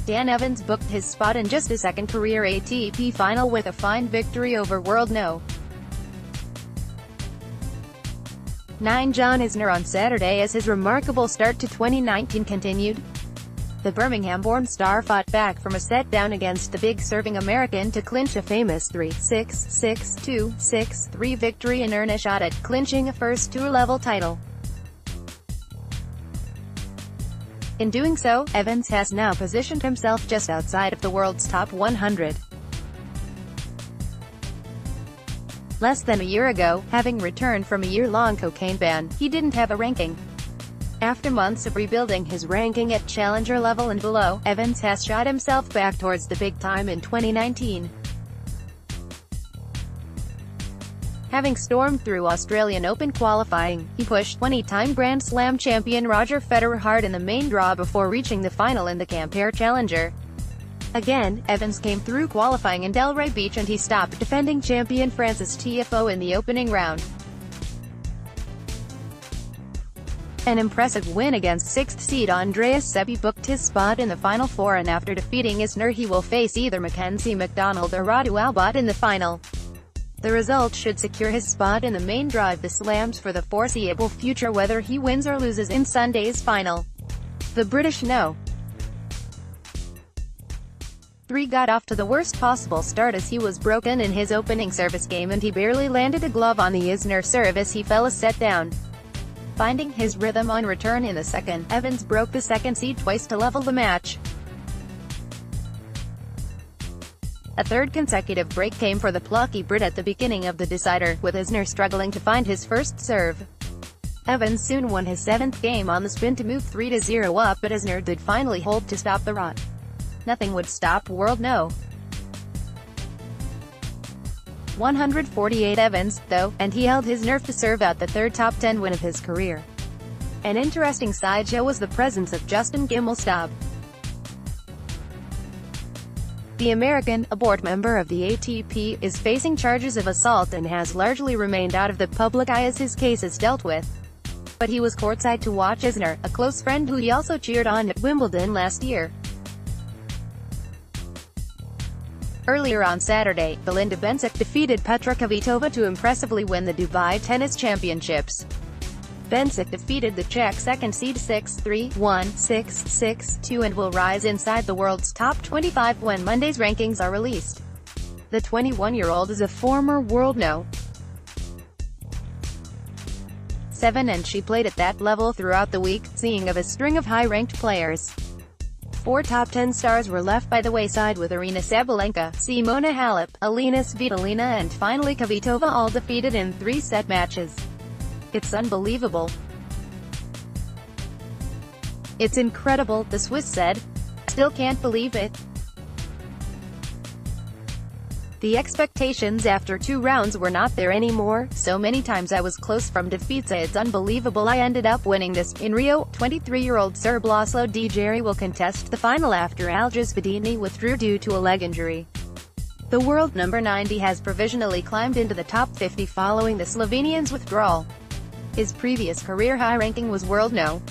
Dan Evans booked his spot in just his second career ATP final with a fine victory over world No. 9 John Isner on Saturday as his remarkable start to 2019 continued. The Birmingham-born star fought back from a set down against the big serving American to clinch a famous 3-6, 6-2, 6-3 victory and earn a shot at clinching a first tour-level title. In doing so, Evans has now positioned himself just outside of the world's top 100. Less than a year ago, having returned from a year-long cocaine ban, he didn't have a ranking. After months of rebuilding his ranking at challenger level and below, Evans has shot himself back towards the big time in 2019. Having stormed through Australian Open qualifying, he pushed 20-time Grand Slam champion Roger Federer hard in the main draw before reaching the final in the Campare Challenger. Again, Evans came through qualifying in Delray Beach and he stopped defending champion Francis Tiafoe in the opening round. An impressive win against 6th seed Andreas Sepi booked his spot in the Final Four, and after defeating Isner he will face either Mackenzie McDonald or Radu Albot in the final. The result should secure his spot in the main draw of the Slams for the foreseeable future whether he wins or loses in Sunday's final. The British No. 3 got off to the worst possible start as he was broken in his opening service game and he barely landed a glove on the Isner serve as he fell a set down. Finding his rhythm on return in the second, Evans broke the second seed twice to level the match. A third consecutive break came for the plucky Brit at the beginning of the decider, with Isner struggling to find his first serve. Evans soon won his 7th game on the spin to move 3-0 up, but Isner did finally hold to stop the rot. Nothing would stop world No. 148 Evans, though, and he held his nerve to serve out the third top 10 win of his career. An interesting sideshow was the presence of Justin Gimelstob. The American, a board member of the ATP, is facing charges of assault and has largely remained out of the public eye as his case is dealt with. But he was courtside to watch Isner, a close friend who he also cheered on at Wimbledon last year. Earlier on Saturday, Belinda Bencic defeated Petra Kvitova to impressively win the Dubai Tennis Championships. Bencic defeated the Czech second seed 6-3, 1-6, 6-2 and will rise inside the world's top 25 when Monday's rankings are released. The 21-year-old is a former world No. 7 and she played at that level throughout the week, seeing of a string of high-ranked players. 4 top 10 stars were left by the wayside, with Aryna Sabalenka, Simona Halep, Alina Svitolina and finally Kvitova all defeated in 3-set matches. It's unbelievable. It's incredible, the Swiss said. Still can't believe it. The expectations after 2 rounds were not there anymore. So many times I was close from defeats. It's unbelievable I ended up winning this. In Rio, 23-year-old Serb Laslo Djere will contest the final after Algiz Bedini withdrew due to a leg injury. The world number 90 has provisionally climbed into the top 50 following the Slovenian's withdrawal. His previous career high ranking was world No.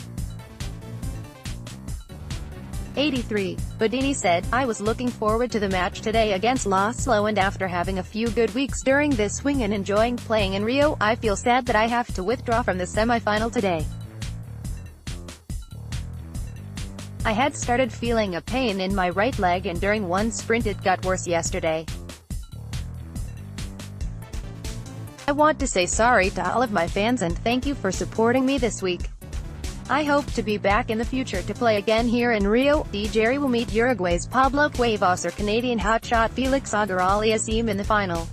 83. Bedini said, "I was looking forward to the match today against Laslo, and after having a few good weeks during this swing and enjoying playing in Rio, I feel sad that I have to withdraw from the semi-final today. I had started feeling a pain in my right leg and during one sprint it got worse yesterday. I want to say sorry to all of my fans and thank you for supporting me this week. I hope to be back in the future to play again here in Rio." Djere will meet Uruguay's Pablo Cuevas or Canadian hotshot Felix Auger-Aliassime in the final.